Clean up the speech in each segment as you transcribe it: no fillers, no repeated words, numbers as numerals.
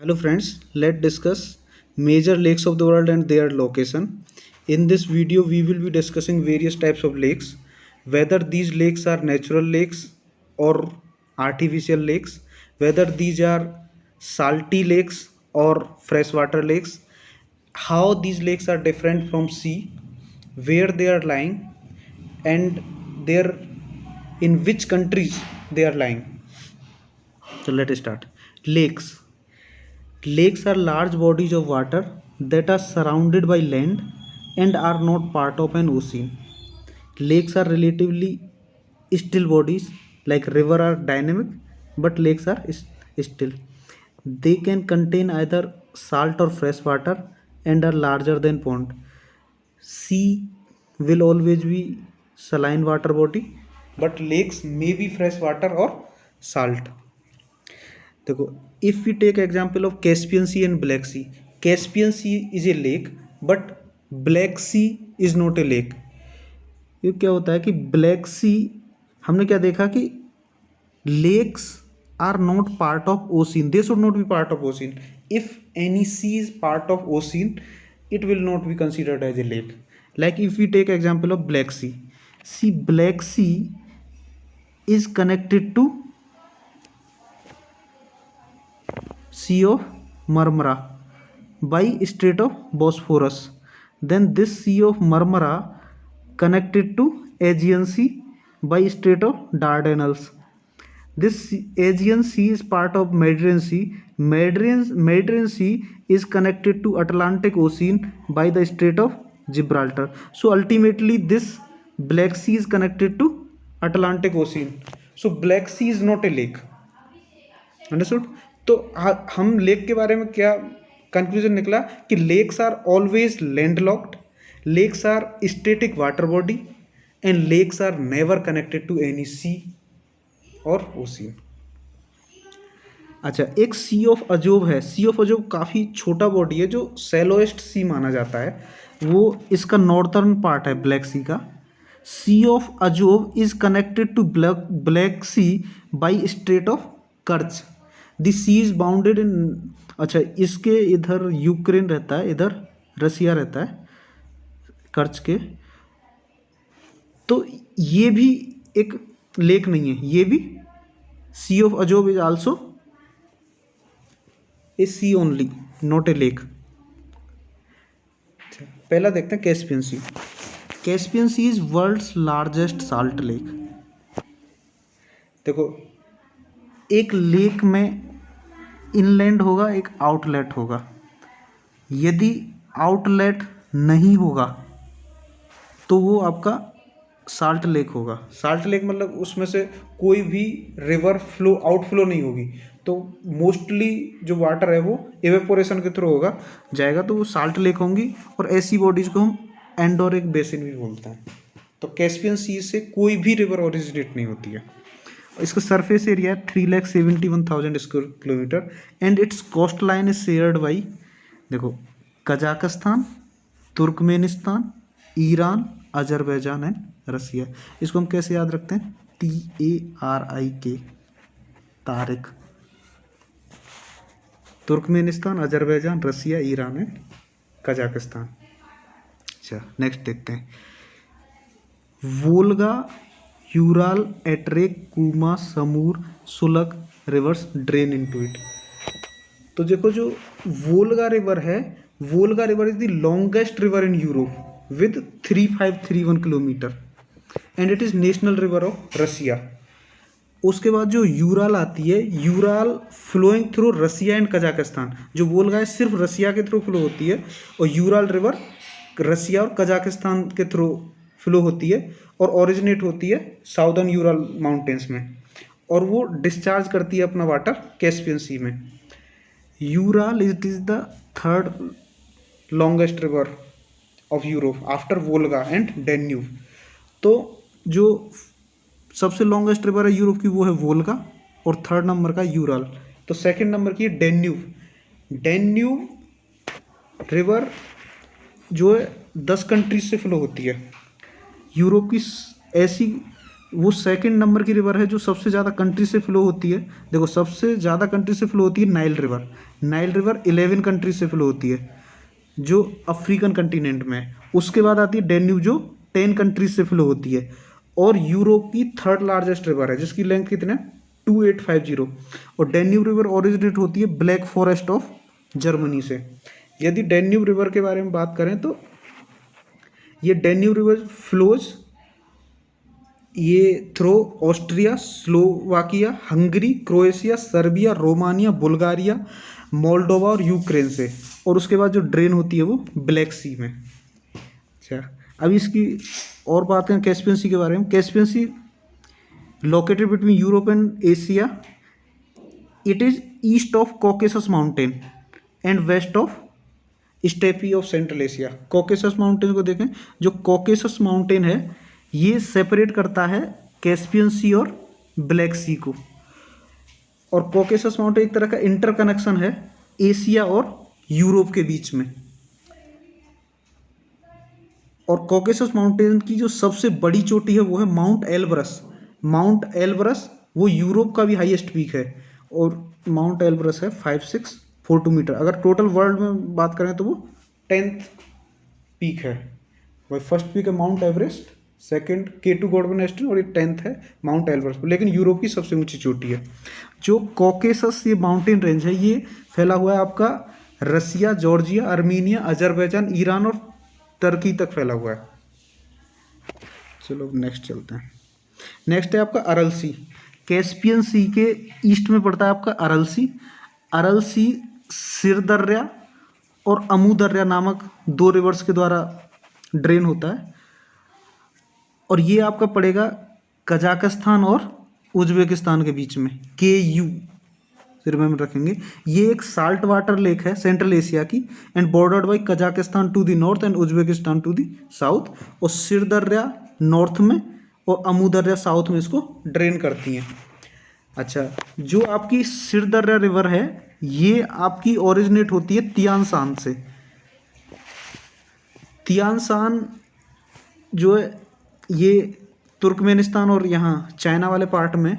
Hello friends, let's discuss major lakes of the world and their location. In this video, we will be discussing various types of lakes, whether these lakes are natural lakes or artificial lakes, whether these are salty lakes or freshwater lakes, how these lakes are different from sea, where they are lying, and their in which countries they are lying. So let us start. Lakes. Lakes are large bodies of water that are surrounded by land and are not part of an ocean. Lakes are relatively still bodies, like river are dynamic, but lakes are still. They can contain either salt or fresh water and are larger than pond. Sea will always be saline water body, but lakes may be fresh water or salt. देखो, if we take example of Caspian Sea and Black Sea, Caspian Sea is a lake but Black Sea is not a lake. ये क्या होता है कि black सी हमने क्या देखा कि lakes are not part of ocean, they should not be part of ocean. If any sea is part of ocean, it will not be considered as a lake. Like if we take example of Black Sea, see, Black Sea is connected to Sea of Marmara by Strait of Bosphorus. Then this Sea of Marmara connected to Aegean Sea by Strait of Dardanelles. This Aegean Sea is part of Mediterranean Sea. Mediterranean Sea is connected to Atlantic Ocean by the Strait of Gibraltar. So ultimately this Black Sea is connected to Atlantic Ocean. So Black Sea is not a lake. Understood. तो हम lake के बारे में क्या conclusion निकला कि lakes are always landlocked, lakes are static water body and lakes are never connected to any sea और ocean. अच्छा, एक सी ऑफ अजोब है. सी ऑफ अजोब काफ़ी छोटा बॉडी है जो सेलोएस्ट सी माना जाता है. वो इसका नॉर्थर्न पार्ट है ब्लैक सी का. Sea of Azov is connected to Black Sea by Strait of Kerch. The sea is bounded in. अच्छा, इसके इधर यूक्रेन रहता है, इधर रसिया रहता है कर्च के. तो ये भी एक लेक नहीं है, ये भी Sea of Azov is also a sea only, not a lake. पहला देखते हैं Caspian Sea. Caspian Sea is world's largest salt lake. देखो, एक लेक में इनलैंड होगा, एक आउटलेट होगा. यदि आउटलेट नहीं होगा तो वो आपका साल्ट लेक होगा. साल्ट लेक मतलब उसमें से कोई भी रिवर फ्लो आउटफ्लो नहीं होगी, तो मोस्टली जो वाटर है वो एवेपोरेशन के थ्रू होगा जाएगा, तो वो साल्ट लेक होंगी. और ऐसी बॉडीज को हम एंडोरिक बेसिन भी बोलते हैं. तो कैस्पियन सी से कोई भी रिवर ओरिजिनेट नहीं होती है. इसका सरफेस एरिया है 3,71,000 square kilometre and its coast line is shared by, देखो, Kazakhstan, Turkmenistan, Iran, Azerbaijan and Russia. इसको हम कैसे याद रखते हैं? TARIK, Tarik. Turkmenistan, Azerbaijan, Russia, Iran and Kazakhstan. अच्छा, नेक्स्ट देखते हैं. Volga, Ural, Atrek, Kuma, Samur, Sulak rivers drain into it. तो देखो, जो वोल्गा रिवर है, Volga river is the longest river in Europe with 3531 kilometre and it is national river of Russia. उसके बाद जो यूराल आती है, Ural flowing through Russia and Kazakhstan. जो वोल्गा है सिर्फ रसिया के थ्रू फ्लो होती है, और यूराल रिवर रसिया और कजाकिस्तान के थ्रू फ्लो होती है और ओरिजिनेट होती है साउदर्न यूरल माउंटेन्स में, और वो डिस्चार्ज करती है अपना वाटर कैस्पियन सी में. Ural it is the third longest river of Europe after Volga and Danube. तो जो सबसे लॉन्गेस्ट रिवर है यूरोप की वो है वोल्गा, और थर्ड नंबर का यूराल. तो सेकंड नंबर की है डेन्यूब. डेन्यूब रिवर जो है 10 कंट्रीज से फ्लो होती है. यूरोप की ऐसी वो सेकंड नंबर की रिवर है जो सबसे ज़्यादा कंट्री से फ्लो होती है। देखो सबसे ज़्यादा कंट्री से फ्लो होती है Nile river. Nile river 11 country से फ्लो होती है जो अफ्रीकन कंटिनेंट में है। उसके बाद आती है डेन्यूब जो 10 कंट्रीज से फ्लो होती है और यूरोप की थर्ड लार्जेस्ट रिवर है जिसकी लेंथ कितने 2850। और डेन्यूब रिवर ओरिजिनेट होती है ब्लैक फॉरेस्ट ऑफ जर्मनी से। यदि डेन्यूब रिवर के बारे में बात करें तो ये डेन्यूब रिवर फ्लोज ये through Austria, Slovakia, Hungary, Croatia, Serbia, Romania, Bulgaria, Moldova और यूक्रेन से। और उसके बाद जो ड्रेन होती है वो ब्लैक सी में। अच्छा, अब इसकी और बात करें कैस्पियन सी के बारे में। Caspian sea located between Europe and Asia. It is east of Caucasus mountain and west of steppe of central Asia. Caucasus mountain को देखें, जो कॉकेसस माउंटेन है ये सेपरेट करता है कैस्पियन सी और ब्लैक सी को। और कॉकेसस माउंटेन एक तरह का इंटरकनेक्शन है एशिया और यूरोप के बीच में। और कॉकेसस माउंटेन की जो सबसे बड़ी चोटी है वो है माउंट एल्ब्रस। माउंट एल्ब्रस वो यूरोप का भी हाईएस्ट पीक है और माउंट एल्ब्रस है 5642 मीटर। अगर टोटल वर्ल्ड में बात करें तो वो 10th पीक है। भाई फर्स्ट पीक है mount Everest, second K2 Godwin Aston और ये 10th है माउंट एल्ब्रस। लेकिन यूरोप की सबसे ऊंची चोटी है। जो कॉकेसस ये माउंटेन रेंज है ये फैला हुआ है आपका रसिया, जॉर्जिया, आर्मीनिया, अजरबैजान, ईरान और टर्की तक फैला हुआ है। चलो नेक्स्ट चलते हैं। नेक्स्ट है आपका अरल सी। कैस्पियन सी के ईस्ट में पड़ता है आपका अरल सी। अरल सी सिर दर्या और अमू दर्या नामक 2 रिवर्स के द्वारा ड्रेन होता है। और ये आपका पड़ेगा कजाकिस्तान और उज्बेकिस्तान के बीच में। KU रिमेंबर रखेंगे। ये एक साल्ट वाटर लेक है सेंट्रल एशिया की and bordered by Kazakhstan to the north and Uzbekistan to the south. और सिर दर्या नॉर्थ में और अमू दर्या साउथ में इसको ड्रेन करती हैं। अच्छा, जो आपकी सिर दर्या रिवर है ये आपकी ओरिजिनेट होती है तियानशान से। तियानशान जो है ये तुर्कमेनिस्तान और यहाँ चाइना वाले पार्ट में।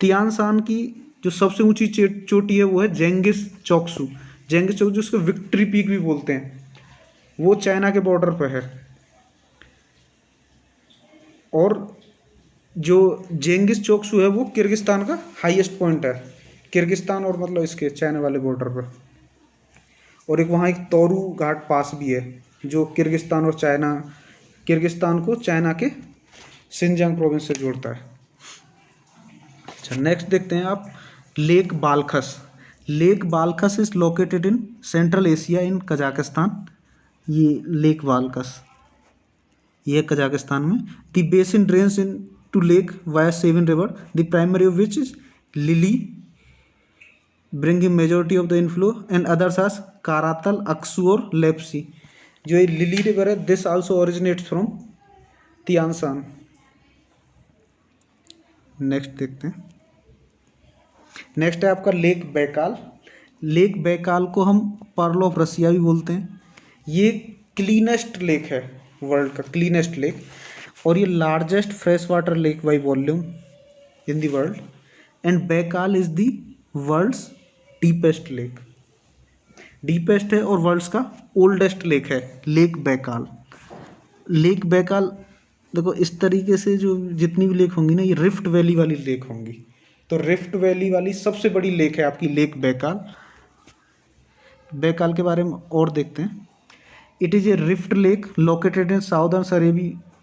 तियानशान की जो सबसे ऊंची चोटी है वो है जेंगिस चोक्सू। जेंगिस चोक्सू जिसको विक्ट्री पीक भी बोलते हैं, वो चाइना के बॉर्डर पर है। और जो जेंगिस चोक्सू है वो किर्गिस्तान का हाईएस्ट पॉइंट है। किर्गिस्तान और मतलब इसके चाइना वाले बॉर्डर पर। और एक वहाँ एक तोरू घाट पास भी है जो किर्गिस्तान और चाइना, किर्गिस्तान को चाइना के सिंजांग प्रोविंस से जोड़ता है। अच्छा, नेक्स्ट देखते हैं आप lake Balkhash. Lake Balkhash is located in Central Asia in Kazakhstan. ये लेक बालखस ये कजाकिस्तान में। The basin drains into lake via seven river, the primary of which is Ili bringing majority of the inflow and others are Karatal, Aksu और Lepsy. जो ये Ili river है this also originates from Tian Shan. Next देखते हैं। Next है आपका lake Baikal. Lake Baikal को हम पर्ल ऑफ रसिया भी बोलते हैं। ये क्लीनेस्ट लेक है, वर्ल्ड का क्लीनेस्ट लेक। और ये largest fresh water lake by volume in the world. And Baikal is the world's deepest lake. Deepest है और वर्ल्ड्स का ओल्डेस्ट लेक है लेक बैकाल। लेक बैकाल देखो इस तरीके से जो जितनी भी लेक होंगी ना ये रिफ्ट वैली वाली लेक होंगी। तो रिफ्ट वैली वाली सबसे बड़ी लेक है आपकी लेक बैकाल। बैकाल के बारे में और देखते हैं। It is a rift lake located in southern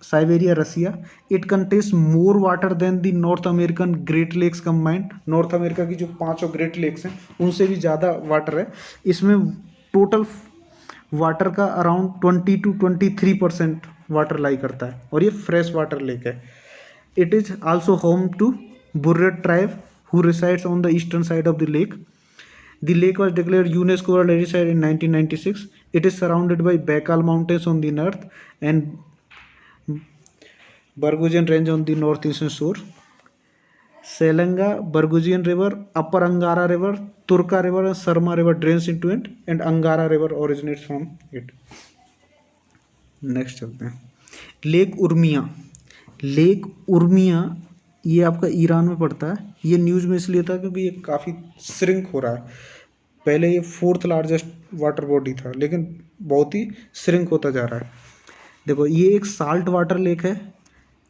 Siberia Russia. It contains more water than the North American Great Lakes combined. North America की जो 5 ग्रेट लेक्स हैं उनसे भी ज़्यादा वाटर है। इसमें टोटल वाटर का अराउंड 20 to 23% वाटर लाई करता है और ये फ्रेश वाटर लेक है। It is also home to Buryat tribe who resides on the eastern side of the lake. The lake was declared UNESCO World Heritage Site in 1996. It is surrounded by Baikal Mountains on the north and Bargusian Range on the northeastern shore. Selenga, Bargusian River, Upper Angara River, Turka River and Sarma River drains into it and Angara River originates from it. Next चलते हैं। Lake Urmia. Lake Urmia ये आपका Iran में पड़ता है। ये news में इसलिए था क्योंकि ये काफ़ी श्रिंक हो रहा है। पहले ये 4th लार्जेस्ट वाटर बॉडी था, लेकिन बहुत ही श्रिंक होता जा रहा है। देखो ये एक साल्ट वाटर लेक है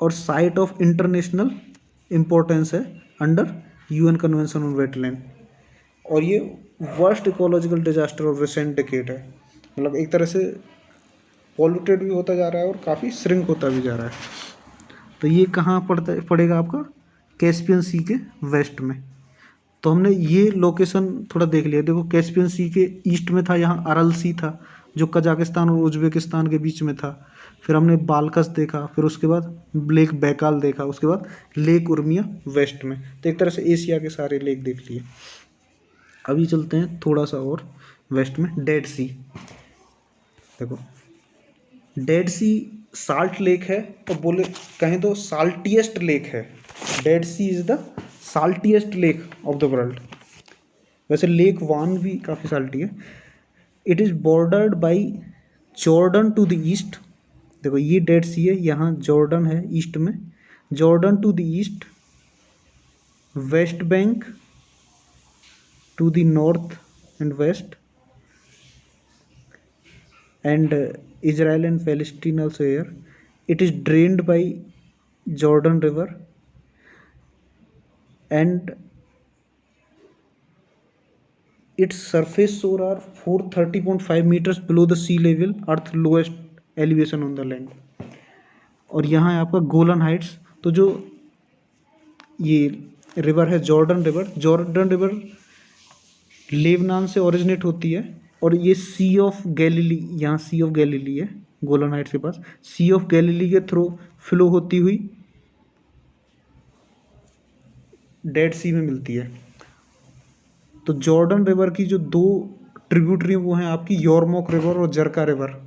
और साइट ऑफ इंटरनेशनल इम्पोर्टेंस है under UN convention on wetland, और ये worst ecological disaster of recent decade है। मतलब एक तरह से पॉल्यूटेड भी होता जा रहा है और काफ़ी श्रिंक होता भी जा रहा है। तो ये कहाँ पड़ेगा आपका, कैस्पियन सी के वेस्ट में। तो हमने ये लोकेशन थोड़ा देख लिया। देखो कैस्पियन सी के ईस्ट में था, यहाँ अरल सी था जो कजाकिस्तान और उज्बेकिस्तान के बीच में था। फिर हमने बाल्कस देखा, फिर उसके बाद लेक बैकाल देखा, उसके बाद लेक उर्मिया वेस्ट में। तो एक तरह से एशिया के सारे लेक देख लिए। अभी चलते हैं थोड़ा सा और वेस्ट में, डेड सी। देखो डेड सी साल्ट लेक है, और बोले कहें तो साल्टीएस्ट लेक है। Dead Sea is the saltiest lake of the world. वैसे लेक वान भी काफ़ी साल्टी है। It is bordered by Jordan to the east. देखो ये डेड सी है, यहाँ जॉर्डन है ईस्ट में, Jordan to the east, West Bank to the north and west, and Israel and Palestine also here. It is drained by Jordan River, and its surface shore are 430.5 meters below the sea level, Earth's lowest elevation on the land. और यहाँ है आपका Golan Heights. तो जो ये river है Jordan river, Jordan river Lebanon से originate होती है, और ये सी ऑफ गैलीली, यहाँ सी ऑफ गैलीली है गोलन हाइट्स के पास, सी ऑफ गैलीली के थ्रू फ्लो होती हुई डेड सी में मिलती है। तो जॉर्डन रिवर की जो दो ट्रिब्यूटरी वो हैं आपकी योरमोक रिवर और जरका रिवर।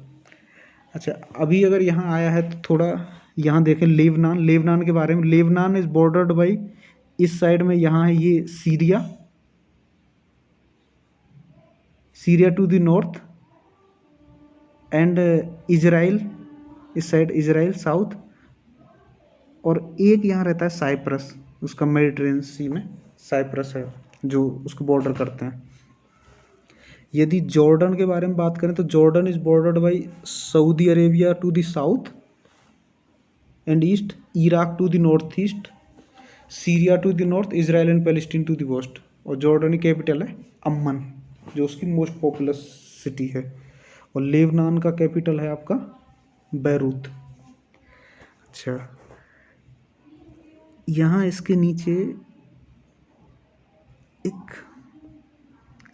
अच्छा अभी अगर यहाँ आया है तो थोड़ा यहाँ देखें लेबनान, लेबनान के बारे में। लेबनान इज बॉर्डर्ड बाई, इस साइड में यहाँ है ये Syria, Syria to the north, and Israel इस साइड, इजराइल साउथ, और एक यहाँ रहता है साइप्रस, उसका मेडिटेरेनियन सी में साइप्रस है जो उसको बॉर्डर करते हैं। यदि जॉर्डन के बारे में बात करें तो Jordan is bordered by Saudi Arabia to the south and east, Iraq to the north east, Syria to the north, Israel and Palestine to the west. और जॉर्डन की कैपिटल है अम्मन, जो उसकी मोस्ट पॉपुलस सिटी है। और Lebanon का capital है आपका बैरूत। अच्छा यहाँ इसके नीचे एक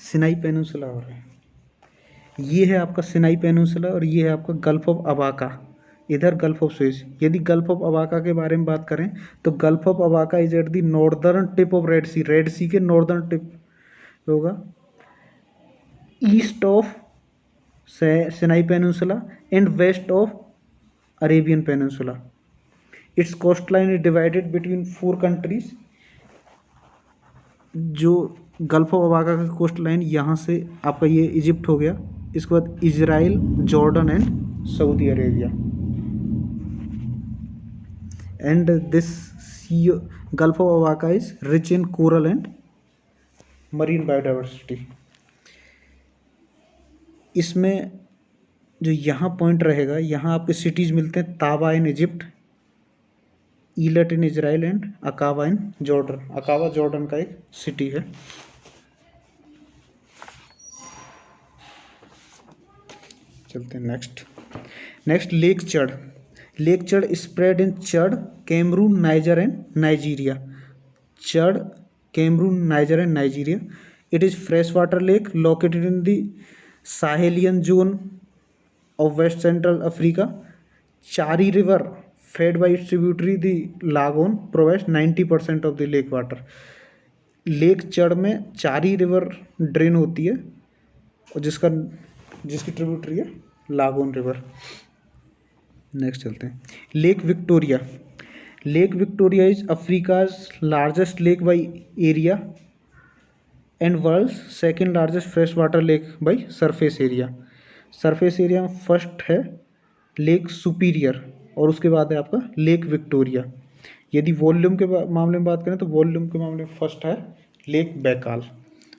सिनाई पेनिनसुला हो रहा है। ये है आपका सिनाई पेनिनसुला, और ये है आपका गल्फ ऑफ अबाका, इधर गल्फ ऑफ सुएज। यदि गल्फ ऑफ अबाका के बारे में बात करें तो गल्फ ऑफ अबाका is at the northern tip of Red Sea, Red Sea के नॉर्दर्न टिप होगा, east of Sinai Peninsula and west of Arabian Peninsula. Its coast line is divided between 4 countries. जो गल्फ ऑफ अबाका का coast line यहाँ से आपका ये Egypt हो गया, इसके बाद Israel, Jordan and Saudi Arabia. And this sea gulf of अबाका is rich in coral and marine biodiversity. इसमें जो यहाँ पॉइंट रहेगा, यहाँ आपके सिटीज़ मिलते हैं, Taba in Egypt, Eilat in Israel and Aqaba in Jordan. Aqaba Jordan का एक सिटी है। चलते हैं next lake Chad. Lake Chad spread in Chad, Cameroon, Niger and Nigeria. Chad, Cameroon, Niger and Nigeria. It is fresh water lake located in the Sahelian zone of West Central Africa. Chari River, fed by its tributary the Lagon, provides 90% of the lake water. Lake चड़ में चारी river drain होती है, और जिसकी tributary है लागोन river. Next चलते हैं Lake Victoria. Lake Victoria is Africa's largest lake by area and world's second largest fresh water lake by surface area. Surface area में फर्स्ट है लेक सुपीरियर, और उसके बाद है आपका लेक विक्टोरिया। यदि वॉल्यूम के मामले में बात करें तो वॉल्यूम के मामले में फर्स्ट है लेक बैकाल,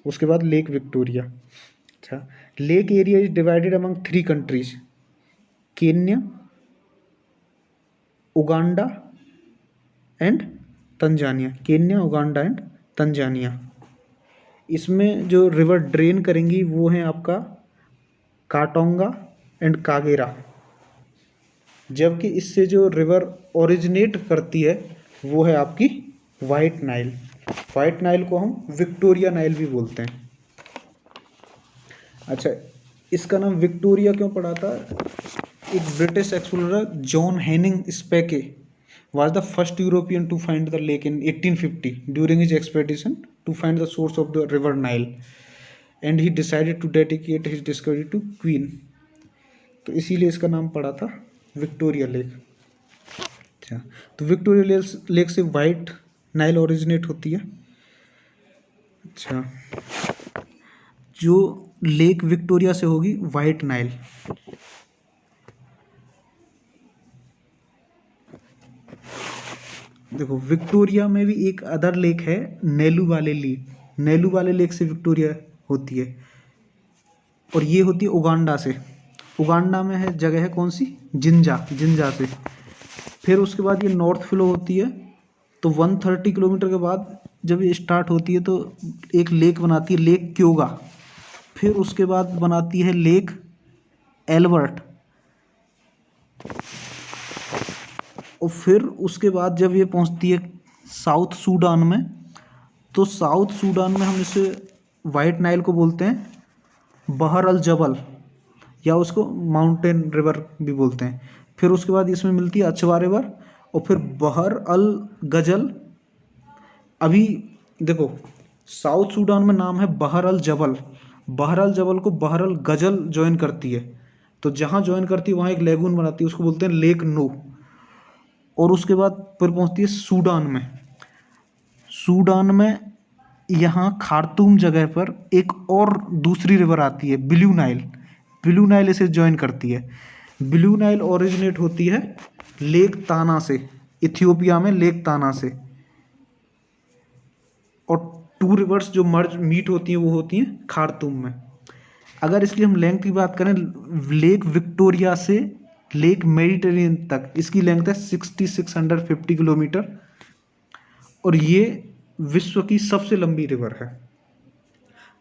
उसके बाद लेक विक्टोरिया। अच्छा, lake area is divided among 3 countries, Kenya, Uganda and Tanzania. Kenya, Uganda and Tanzania. इसमें जो रिवर ड्रेन करेंगी वो है आपका काटोंगा एंड कागेरा, जबकि इससे जो रिवर ओरिजिनेट करती है वो है आपकी वाइट नाइल। वाइट नाइल को हम विक्टोरिया नाइल भी बोलते हैं। अच्छा, इसका नाम विक्टोरिया क्यों पड़ा था? एक British explorer John Hanning Speke was the first European to find the lake in 1850 during his expedition to find the source of the river Nile, and he decided to dedicate his discovery to Queen। तो इसीलिए इसका नाम पड़ा था Victoria lake. अच्छा, तो Victoria lake से white Nile originate होती है। अच्छा, जो लेक विक्टोरिया से होगी वाइट नाइल। देखो, विक्टोरिया में भी एक अदर लेक है, नेलू वाले लेक। नेलू वाले लेक से विक्टोरिया होती है, और ये होती है उगांडा से। उगांडा में है जगह है कौन सी? जिंजा, जिंजा से। फिर उसके बाद ये नॉर्थ फ्लो होती है, तो 130 किलोमीटर के बाद जब ये स्टार्ट होती है तो एक लेक बनाती है, लेक क्योगा। फिर उसके बाद बनाती है लेक एल्बर्ट, और फिर उसके बाद जब ये पहुंचती है साउथ सूडान में, तो साउथ सूडान में हम इसे वाइट नाइल को बोलते हैं बहर अल जबल, या उसको माउंटेन रिवर भी बोलते हैं। फिर उसके बाद इसमें मिलती है अचवा रिवर, और फिर बहर अल गजल। अभी देखो, साउथ सूडान में नाम है बहर अल जबल। बहर अल जबल को बहर अल गजल ज्वाइन करती है, तो जहाँ ज्वाइन करती है वहाँ एक लेगून बनाती है, उसको बोलते हैं लेक नो। और उसके बाद फिर पहुँचती है सूडान में। सूडान में यहाँ खार्तूम जगह पर एक और दूसरी रिवर आती है, ब्लू नाइल। ब्लू नाइल इसे ज्वाइन करती है। ब्लू नाइल ओरिजिनेट होती है लेक ताना से, इथियोपिया में लेक ताना से। और 2 रिवर्स जो मर्ज मीट होती हैं वो होती हैं खार्तूम में। अगर इसकी हम लेंथ की बात करें, लेक विक्टोरिया से लेक मेडिटेरेनियन तक इसकी लेंथ है 6650 किलोमीटर, और ये विश्व की सबसे लंबी रिवर है।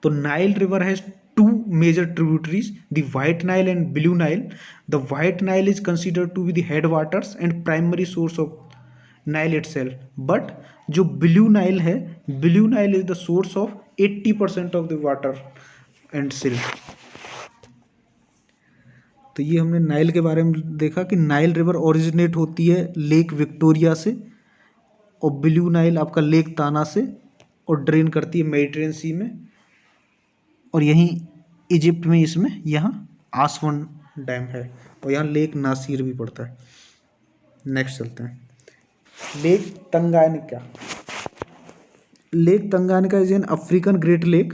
तो Nile river has 2 major tributaries, the White Nile and Blue Nile. The White Nile is considered to be the headwaters and primary source of Nile itself, but जो ब्लू नाइल है, Blue Nile is the source of 80% of the water and silt. तो ये हमने Nile के बारे में देखा कि नाइल रिवर ओरिजिनेट होती है लेक विक्टोरिया से, और ब्लू नाइल आपका लेक ताना से, और ड्रेन करती है मेडिटेरेनियन सी में, और यहीं इजिप्ट में इसमें यहाँ आसवन डैम है, और यहाँ लेक नासिर भी पड़ता है। नेक्स्ट चलते हैं, lake Tanganyika. Lake Tanganyika is an African great lake.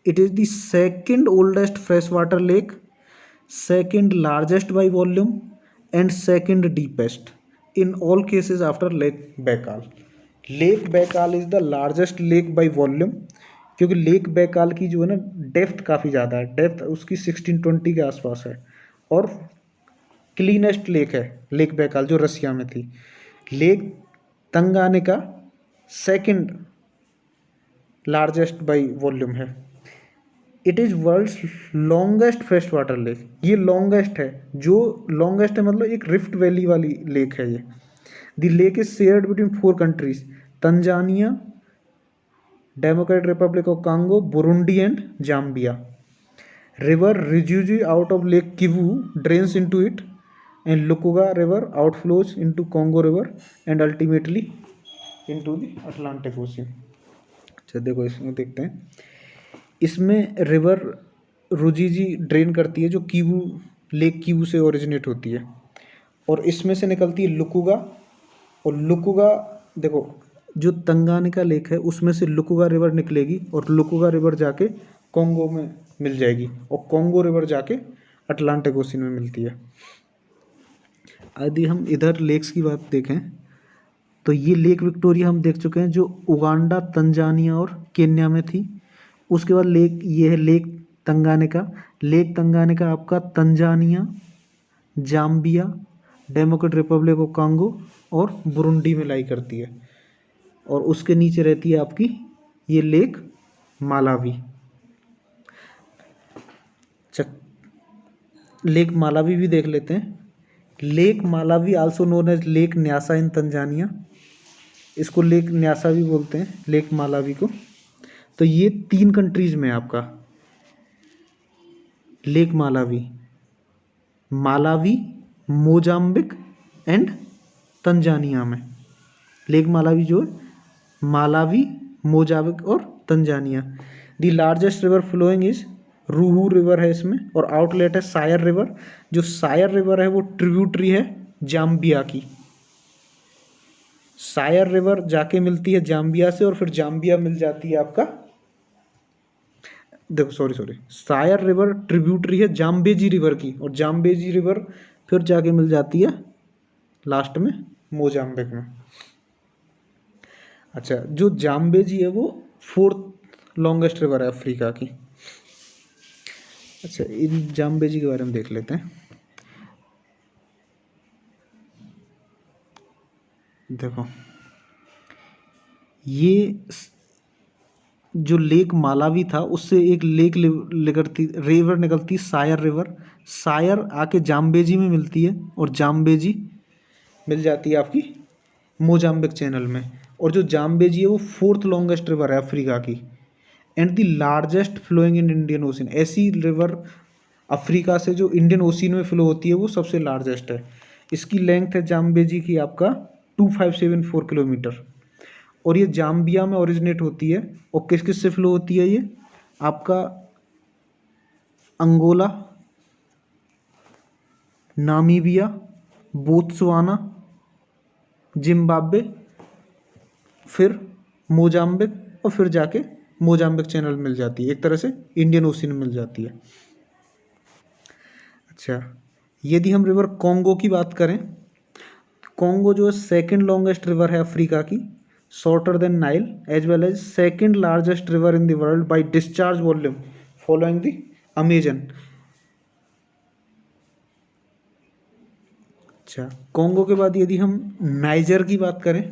It is the second oldest fresh water lake, second largest by volume, and second deepest in all cases after Lake Baikal. Lake Baikal is the largest lake by volume, क्योंकि lake Baikal की जो है ना depth काफ़ी ज़्यादा है, depth उसकी 1620 के आसपास है, और क्लीनेस्ट लेक है लेक बैकाल जो रसिया में थी। Lake Tanganyika second largest by volume है। It is world's longest fresh water lake. ये लॉन्गेस्ट है, जो लॉन्गेस्ट है मतलब एक रिफ्ट वैली वाली लेक है ये। The lake is shared between 4 countries, Tanzania, Democratic Republic of Congo, Burundi and Zambia. River Ruzizi out of lake Kivu drains into it, and Lukuga river outflows into Congo river, and ultimately into the Atlantic Ocean. अच्छा देखो, इसमें देखते हैं, इसमें river रुजीजी drain करती है जो Kivu, lake Kivu से ओरिजिनेट होती है, और इसमें से निकलती है लुकुगा। और लुकुगा देखो, जो तंगानिका लेक है उसमें से लुकुगा रिवर निकलेगी, और लुकुगा रिवर जाके कॉन्गो में मिल जाएगी, और कॉन्गो रिवर जाके अटलांटिक ओशियन में मिलती है। यदि हम इधर लेक्स की बात देखें तो ये लेक विक्टोरिया हम देख चुके हैं, जो उगांडा, तंजानिया और केन्या में थी। उसके बाद लेक, ये है लेक तंगानिका। लेक तंगानिका आपका Tanzania, Zambia, democratic Republic of Congo और बुरुंडी में लाई करती है। और उसके नीचे रहती है आपकी ये लेक मालावी। लेक मालावी भी देख लेते हैं। Lake Malawi also known as Lake Nyasa in Tanzania, इसको लेक न्यासा भी बोलते हैं, लेक मालावी को। तो ये 3 कंट्रीज में आपका lake Malawi, Malawi, Mozambique and Tanzania में। लेक मालावी जो है मालावी, मोजाम्बिक और Tanzania. The largest river flowing is Ruhuhu river है इसमें, और आउटलेट है सायर रिवर। जो सायर रिवर है वो ट्रिब्यूटरी है जाम्बिया की। सायर रिवर जाके मिलती है जाम्बिया से, और फिर जाम्बिया मिल जाती है आपका, देखो सॉरी, सायर रिवर ट्रिब्यूटरी है जाम्बेजी रिवर की, और जाम्बेजी रिवर फिर जाके मिल जाती है लास्ट में मोजाम्बिक में। अच्छा, जो जाम्बेजी है वो 4th लॉन्गेस्ट रिवर है अफ्रीका की। अच्छा, इन जाम्बेजी के बारे में देख लेते हैं। देखो, ये जो लेक मालावी था उससे एक लेक निकलती, रिवर निकलती, सायर रिवर। सायर आके जाम्बेजी में मिलती है, और जाम्बेजी मिल जाती है आपकी मोजाम्बिक चैनल में। और जो जाम्बेजी है वो 4th लॉन्गेस्ट रिवर है अफ्रीका की, and the largest flowing in Indian Ocean. ऐसी रिवर अफ्रीका से जो इंडियन ओशन में फ्लो होती है वो सबसे लार्जेस्ट है। इसकी लेंथ है जाम्बेजी की आपका 2574 किलोमीटर, और ये जाम्बिया में ओरिजिनेट होती है। और किस किस से फ्लो होती है ये आपका, अंगोला, नामीबिया, बोत्सवाना, जिम्बाब्वे, फिर मोजाम्बिक, और फिर जाके मोजाम्बिक चैनल मिल जाती है, एक तरह से इंडियन ओशन मिल जाती है। अच्छा, यदि हम रिवर कॉन्गो की बात करें, कॉन्गो जो है 2nd लॉन्गेस्ट रिवर है अफ्रीका की, shorter than Nile, as well as 2nd largest river in the world by discharge volume following the Amazon. अच्छा, कॉन्गो के बाद यदि हम नाइजर की बात करें,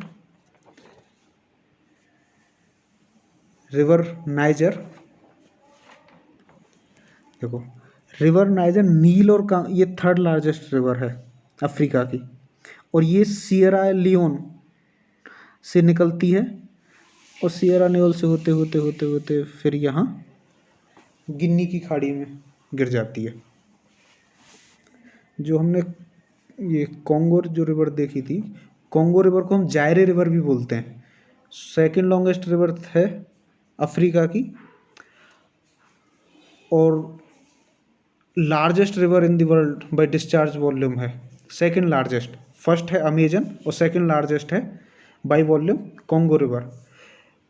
रिवर नाइजर, देखो रिवर नाइजर नील और ये 3rd लार्जेस्ट रिवर है अफ्रीका की, और ये सियरा लियोन से निकलती है, और सियरा लियोन से होते होते होते होते फिर यहाँ गिन्नी की खाड़ी में गिर जाती है। जो हमने ये कॉन्गो जो रिवर देखी थी, कॉन्गो रिवर को हम जायरे रिवर भी बोलते हैं। 2nd लॉन्गेस्ट रिवर है अफ्रीका की, और largest river in the world by discharge volume है 2nd लार्जेस्ट। फर्स्ट है अमेजन, और 2nd लार्जेस्ट है by volume Congo river.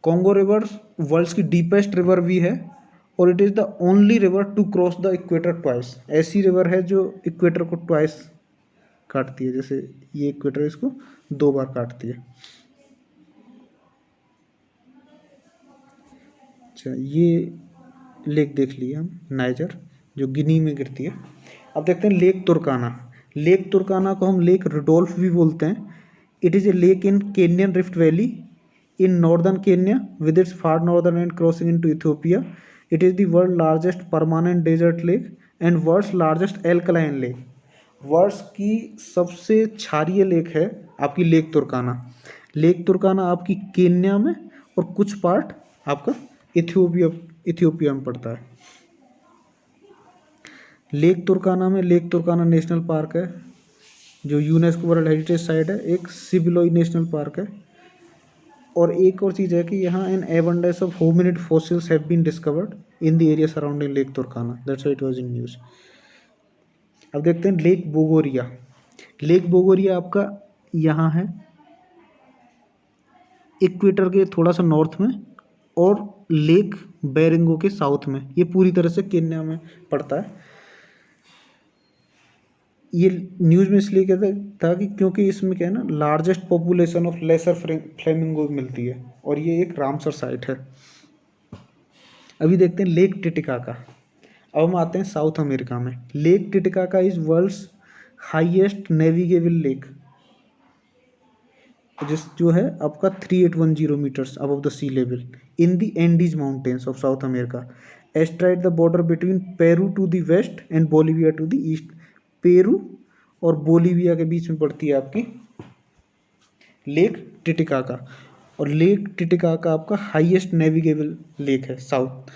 Congo river world की डीपेस्ट रिवर भी है, और it is the only river to cross the equator twice. ऐसी river है जो इक्वेटर को ट्वाइस काटती है, जैसे ये इक्वेटर इसको 2 बार काटती है। अच्छा, ये लेक देख लिए हम नाइजर, जो गिनी में गिरती है। अब देखते हैं लेक तुर्काना। लेक तुर्काना को हम लेक रुडोल्फ भी बोलते हैं। It is a lake in Kenyan Rift Valley in northern Kenya with its far northern end crossing into Ethiopia. It is the world largest permanent desert lake and world's largest alkaline lake. World's की सबसे क्षारीय lake है आपकी lake तुर्काना। Lake तुर्काना आपकी Kenya में, और कुछ part आपका इथियोपिया में पड़ता है। लेक तुर्काना में लेक तुर्काना नेशनल पार्क है, जो यूनेस्को वर्ल्ड हेरिटेज साइट है। एक सिबिलोई नेशनल पार्क है, और एक और चीज़ है कि यहाँ an abundance of hominid fossils have been discovered in the area surrounding Lake Turkana, that's why it was in news. अब देखते हैं लेक बोगोरिया। लेक बोगोरिया आपका यहाँ है इक्वेटर के थोड़ा सा नॉर्थ में, और लेक बेरिंगो के साउथ में। ये पूरी तरह से केन्या में पड़ता है। ये न्यूज़ में इसलिए कहता था कि क्योंकि इसमें क्या है ना, largest population of lesser flamingo मिलती है और ये एक रामसर साइट है। अभी देखते हैं लेक टिटिकाका। अब हम आते हैं साउथ अमेरिका में। Lake Titicaca is world's highest navigable lake, जो है आपका 3810 metres above the sea level in the Andes mountains of South America, astride the border between Peru to the west and Bolivia to the east. Peru और Bolivia के बीच में पड़ती है आपकी लेक टिटिकाका, और लेक टिटिकाका आपका highest navigable lake है साउथ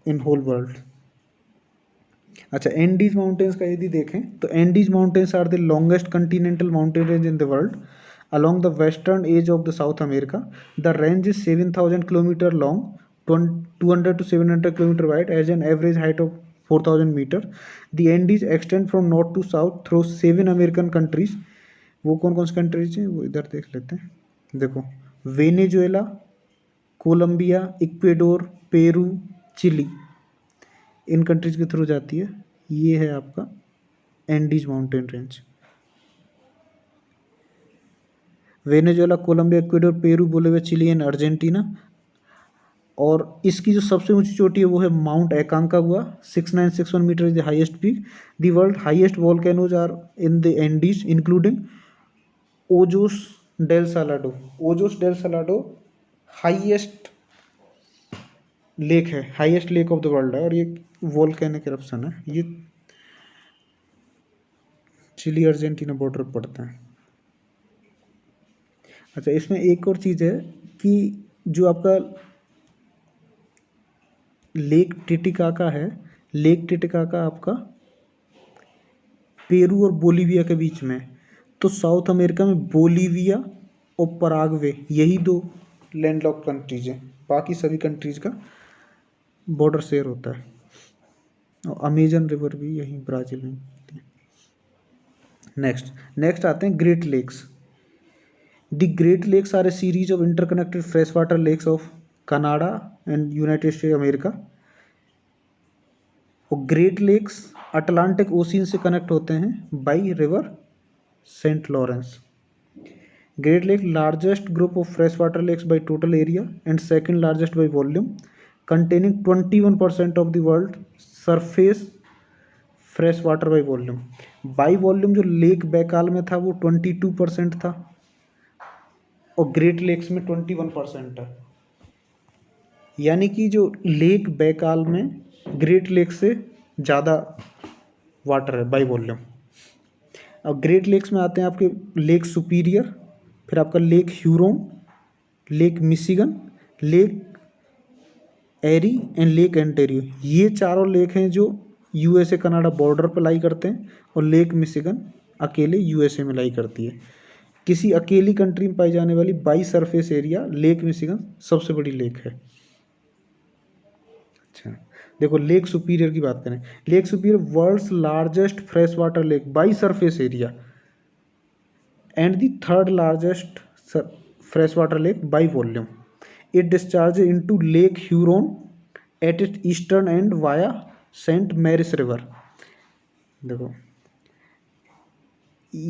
इन होल वर्ल्ड। अच्छा, एंडीज माउंटेन्स का यदि देखें तो Andes mountains are the longest continental mountain range in the world along the western edge of the South America. The range is 7,000 km long, 200 to 700 km wide, as an average height of 4,000 meter. The Andes extend from north to south through 7 American countries. वो कौन कौन सी countries हैं वो इधर देख लेते हैं। देखो, Venezuela, Colombia, Ecuador, Peru, Chile, इन कंट्रीज के थ्रू जाती है। ये है आपका Andes mountain range. Venezuela, Colombia, Ecuador, Peru, Bolivia, Chile and Argentina. और इसकी जो सबसे ऊंची चोटी है वो है Mount Aconcagua, 6961 metre is the highest peak. The world highest volcanoes are in the Andes including Ojos del Salado. Ojos del Salado highest lake है, highest lake of the world है, और ये वोल्केनिक एरप्शन है। ये chilli Argentina border पर पड़ता है। अच्छा, इसमें एक और चीज़ है कि जो आपका लेक टिटिकाका है, लेक टिटिकाका आपका पेरू और बोलिविया के बीच में, तो साउथ अमेरिका में बोलिविया और पराग्वे यही दो लैंडलॉक कंट्रीज हैं, बाकी सभी कंट्रीज का बॉर्डर शेयर होता है। और अमेजन रिवर भी यहीं ब्राज़ील में। नेक्स्ट आते हैं Great Lakes. The Great Lakes are a series of interconnected fresh water lakes of Canada and United State America. और ग्रेट लेक्स अटलांटिक ओशियन से कनेक्ट होते हैं by river Saint Lawrence. Great Lake largest group of fresh water lakes by total area and second largest by volume, containing 21% of the world surface fresh water by volume. By volume जो Lake Baikal में था वो 22% था और Great Lakes में 21% है। यानी कि जो लेक बैकाल में ग्रेट लेक से ज़्यादा वाटर है बाई वॉल्यूम। अब ग्रेट लेक्स में आते हैं आपके लेक सुपीरियर, फिर आपका Lake Huron, Lake Michigan, Lake Erie and Lake Ontario. ये चारों लेक हैं जो यूएसए कनाडा बॉर्डर पर लाई करते हैं, और लेक मिशिगन अकेले यूएसए में लाई करती है। किसी अकेली कंट्री में पाई जाने वाली by surface area lake Michigan सबसे बड़ी लेक है। अच्छा, देखो लेक सुपीरियर की बात करें। Lake Superior world's largest fresh water lake by surface area and the third largest fresh water lake by volume. It discharges into Lake Huron at its eastern end via Saint Marys River. देखो,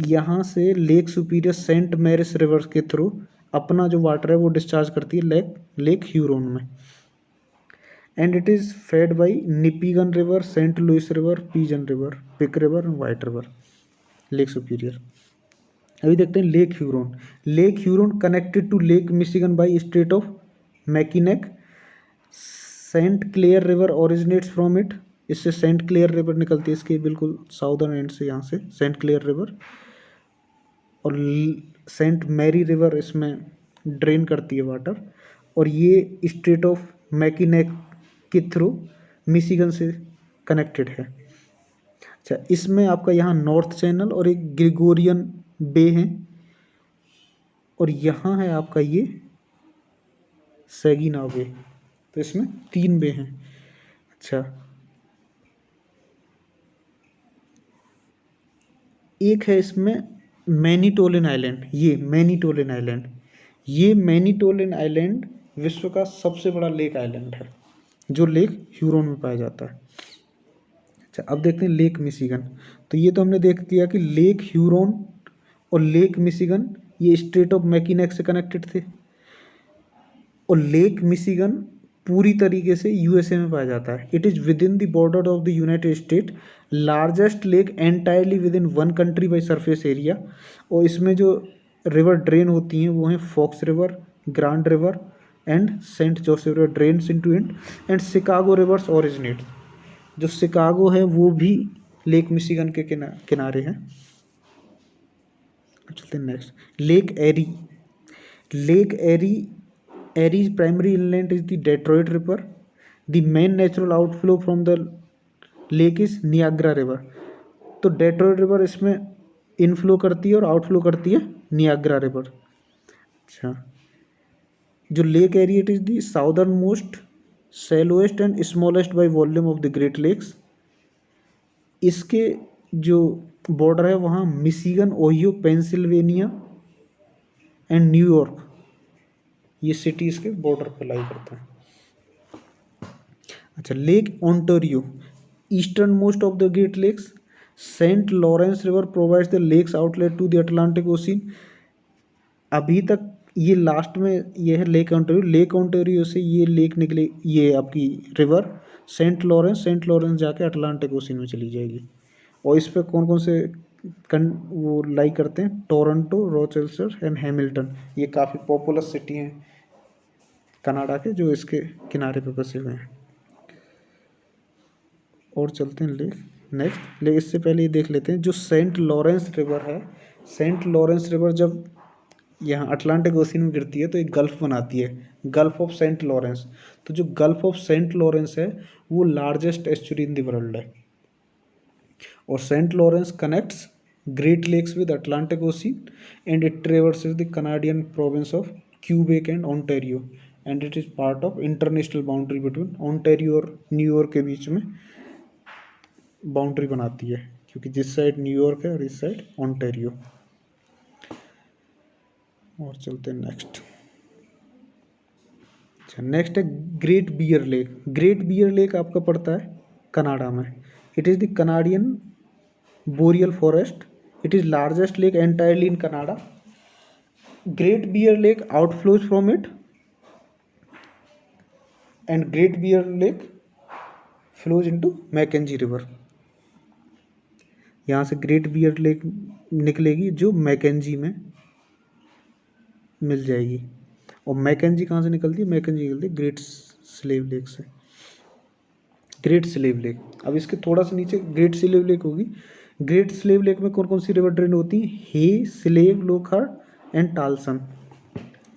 यहाँ से Lake Superior Saint Marys River के through अपना जो water है वो discharge करती है लेक ह्यूरोन में। And it is fed by Nipigon River, Saint Louis River, Pigeon River, Pic River and White River. Lake Superior. अभी देखते हैं Lake Huron. Lake Huron connected to Lake Michigan by Strait of Mackinac. Saint Clair River originates from it. इससे Saint Clair river निकलती है इसके बिल्कुल southern and से, यहाँ से सेंट क्लेयर रिवर, और सेंट मैरी रिवर इसमें ड्रेन करती है वाटर, और ये स्ट्रेट ऑफ मैकिनेक के थ्रू मिशिगन से कनेक्टेड है। अच्छा, इसमें आपका यहाँ नॉर्थ चैनल और एक ग्रेगोरियन बे है, और यहाँ है आपका ये सैगिना बे। तो इसमें 3 बे हैं। अच्छा, एक है इसमें मैनीटोलिन आइलैंड। ये मैनीटोलिन आइलैंड विश्व का सबसे बड़ा लेक आइलैंड है जो लेक ह्यूरोन में पाया जाता है। अच्छा, अब देखते हैं लेक मिशिगन। तो ये तो हमने देख लिया कि लेक ह्यूरॉन और लेक मिशिगन ये स्ट्रेट ऑफ मैकिनेक से कनेक्टेड थे, और लेक मिशिगन पूरी तरीके से यूएसए में पाया जाता है। It is within the border of the United State, largest lake entirely within one country by surface area. और इसमें जो रिवर ड्रेन होती हैं वो हैं Fox river, Grand river and Saint Joseph river drains into it, and Chicago rivers originate. जो Chicago है वो भी लेक मिशिगन के किनारे हैं। चलते हैं next, Lake Erie. Lake Erie, Erie's primary inlet is the Detroit river. The main natural outflow from the lake is Niagara river. तो डेट्रॉइट रिवर इसमें इनफ्लो करती है और आउटफ्लो करती है नियाग्रा रिवर। अच्छा, जो Lake Erie it is the southern most, shallowest and smallest by volume of the Great Lakes. इसके जो बॉर्डर है वहाँ Michigan, Ohio, Pennsylvania and New York, ये सिटी इसके बॉर्डर पर लाई करता है। अच्छा, Lake Ontario, eastern most of the Great Lakes. Saint Lawrence River provides the lakes outlet to the Atlantic Ocean. अभी तक ये लास्ट में ये है लेक ओंटारियो। लेक ओंटारियो से ये लेक निकले, ये आपकी रिवर सेंट लॉरेंस जाके अटलांटिक ओशियन में चली जाएगी। और इस पर कौन कौन से वो लाई करते हैं, टोरंटो, रोचेस्टर एंड हैमिल्टन, ये काफ़ी पॉपुलर सिटी हैं कनाडा के जो इसके किनारे पे बसे हुए हैं। और चलते हैं नेक्स्ट, इससे पहले ये देख लेते हैं जो सेंट लॉरेंस रिवर है। सेंट लॉरेंस रिवर जब यहाँ अटलांटिक ओशियन में गिरती है तो एक गल्फ बनाती है, गल्फ ऑफ सेंट लॉरेंस। तो जो गल्फ ऑफ सेंट लॉरेंस है वो largest estuary in the world है। और Saint Lawrence connects Great Lakes with Atlantic Ocean and it traverses the Canadian province of Quebec and Ontario, and it is part of international boundary between Ontario और New York के बीच में boundary बनाती है, क्योंकि जिस साइड न्यूयॉर्क है और इस साइड ओंटारियो। और चलते हैं नेक्स्ट। अच्छा, नेक्स्ट है Great Bear Lake. Great Bear Lake आपका पड़ता है कनाडा में। It is the Canadian boreal forest. It is largest lake entirely in Canada. Great Bear Lake outflows from it, and Great Bear Lake flows into Mackenzie river. यहाँ से great Bear lake निकलेगी जो McKenzie में मिल जाएगी। और McKenzie कहाँ से निकलती है, मैकेंजी निकलती है ग्रेट स्लेव लेक से, ग्रेट स्लेव लेक। अब इसके थोड़ा सा नीचे ग्रेट स्लेव लेक होगी। ग्रेट स्लेव लेक में कौन कौन सी रिवर ड्रेन होती हैं, Hay, Slave, Lockhart and Taltson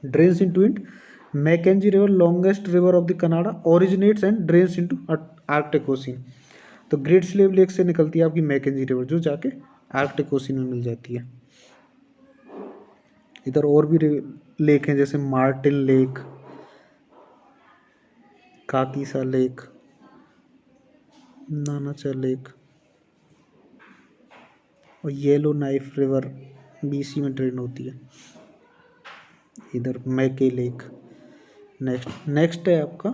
drains into it. Mackenzie River, longest river of the Canada, originates and drains into Arctic Ocean. तो ग्रेट स्लेव लेक से निकलती है आपकी मैकेंजी रिवर जो जाके आर्कटिक ओशियन में मिल जाती है। इधर और भी लेक हैं जैसे मार्टिन लेक, काकीसा लेक, नानाचा लेक, और येलो नाइफ रिवर बीसी में ड्रेन होती है। इधर मैके लेक। नेक्स्ट है आपका,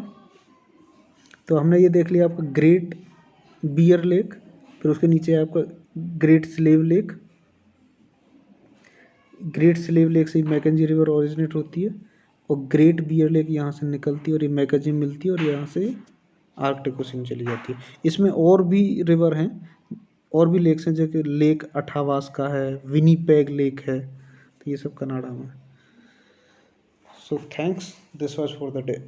तो हमने ये देख लिया आपका ग्रेट बियर लेक, फिर उसके नीचे है आपका great Slave lake. Great Slave Lake से मैकेंजी रिवर ओरिजिनेट होती है, और ग्रेट बियर लेक यहाँ से निकलती है और ये मैकेंजी मिलती है और यहाँ से आर्कटिक ओशियन चली जाती है। इसमें और भी रिवर हैं, और भी लेक्स हैं, जैसे लेक अठावास्का है, विनीपेग लेक है, तो ये सब कनाडा में। So thanks, this was for the day.